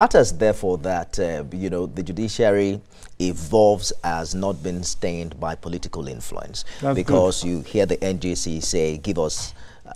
Matters, therefore, that the judiciary evolves as not been stained by political influence. That's because good. you hear the NJC say,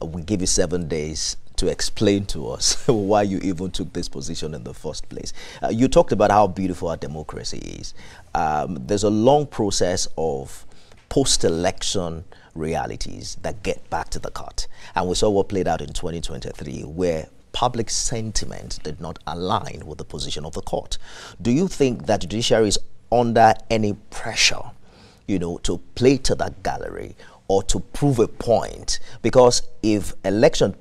we give you 7 days to explain to us why you even took this position in the first place. You talked about how beautiful our democracy is. There's a long process of post-election realities that get back to the court. And we saw what played out in 2023, where public sentiment did not align with the position of the court. Do you think that judiciary is under any pressure, to play to that gallery or to prove a point? Because if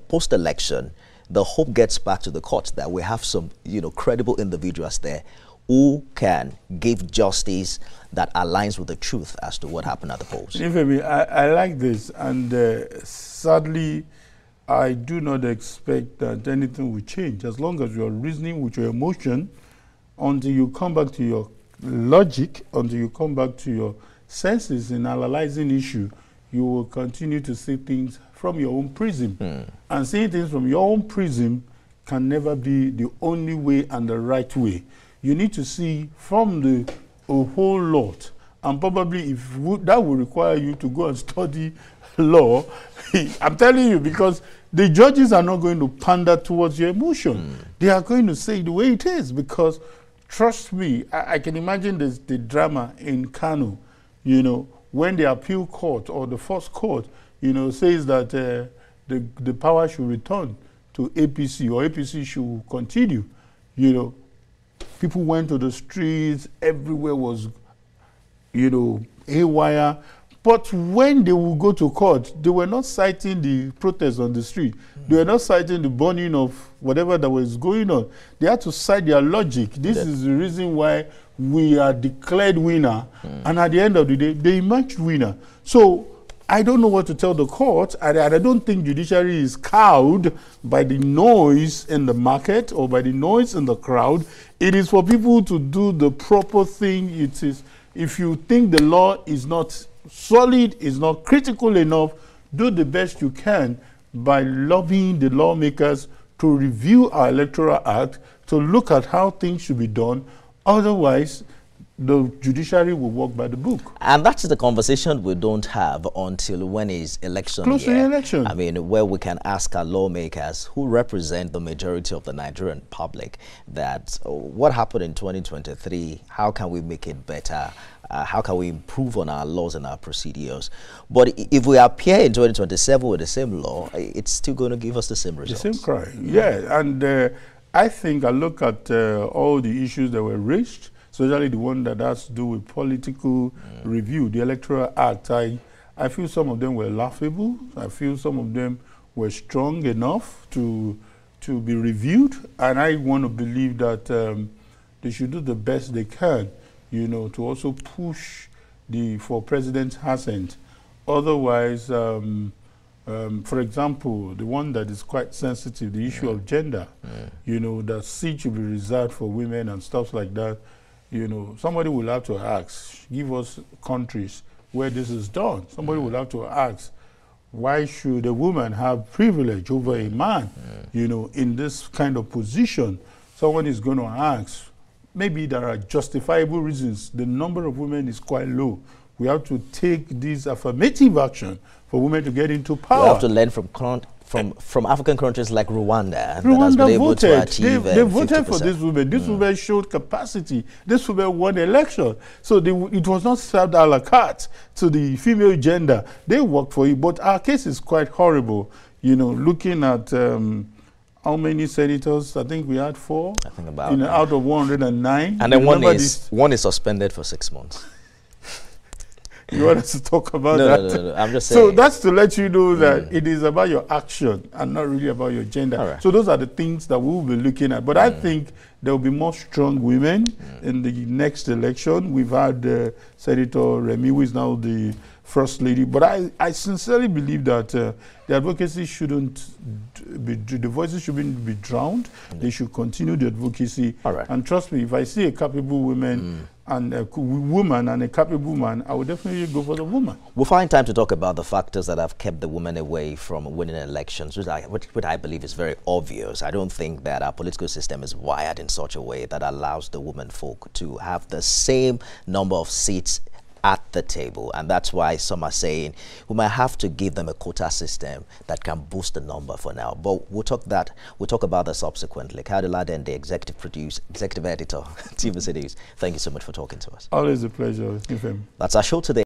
post-election, the hope gets back to the court that we have some, credible individuals there who can give justice that aligns with the truth as to what happened at the polls. I like this, and sadly, I do not expect that anything will change as long as you are reasoning with your emotion until you come back to your logic, until you come back to your senses in analyzing issue. You will continue to see things from your own prism. And seeing things from your own prism can never be the only way and the right way. You need to see from a whole lot. And probably that will require you to go and study law. I'm telling you, because the judges are not going to pander towards your emotion. They are going to say the way it is, because trust me, I can imagine the drama in Kano, when the appeal court or the first court, says that the power should return to APC or APC should continue. People went to the streets, everywhere was, haywire. But when they will go to court, they were not citing the protests on the street. They were not citing the burning of whatever that was going on. They had to cite their logic. This is the reason why we are declared winner. And at the end of the day, they emerged winner. So I don't know what to tell the court. I don't think judiciary is cowed by the noise in the market or by the noise in the crowd. It is for people to do the proper thing. It is, if you think the law is not solid, is not critical enough, do the best you can by lobbying the lawmakers to review our Electoral Act, to look at how things should be done. Otherwise, the judiciary will work by the book. And that's the conversation we don't have until when is election close year. to the election. I mean, where we can ask our lawmakers who represent the majority of the Nigerian public that what happened in 2023, how can we make it better? How can we improve on our laws and our procedures? But if we appear in 2027 with the same law, it's still going to give us the same results. The same cry, yeah. And I think I look at all the issues that were raised, especially the one that has to do with political review, the Electoral Act. I feel some of them were laughable. I feel some of them were strong enough to be reviewed. And I want to believe that they should do the best they can, to also push for President's assent. Otherwise, for example, the one that is quite sensitive, the issue of gender, that seat should be reserved for women and stuff like that. Somebody will have to ask, give us countries where this is done. Somebody will have to ask, why should a woman have privilege over a man, in this kind of position? Someone is going to ask, maybe there are justifiable reasons. The number of women is quite low. We have to take this affirmative action for women to get into power. We have to learn from African countries like Rwanda. Rwanda voted. They voted 50%. for these women. These women showed capacity. These women won election. So it was not served a la carte to the female gender. They worked for it. But our case is quite horrible. Looking at how many senators? I think we had 4. I think about out of 109. And then one is suspended for 6 months. You want us to talk about that? No. I'm just saying. So that's to let you know that it is about your action and not really about your gender. Right. So those are the things that we will be looking at. But I think there will be more strong women in the next election. We've had Senator Remy, who is now the First Lady. But I sincerely believe that the advocacy shouldn't be, the voices shouldn't be drowned. They should continue the advocacy. All right. And trust me, if I see a capable woman and a woman and a capable woman, I would definitely go for the woman. We'll find time to talk about the factors that have kept the women away from winning elections, which I believe is very obvious. I don't think that our political system is wired in such a way that allows the women folk to have the same number of seats at the table, and that's why some are saying we might have to give them a quota system that can boost the number for now. But we'll talk about that subsequently. Ladeinde, executive editor, TVC News. Thank you so much for talking to us. Always a pleasure. That's our show today.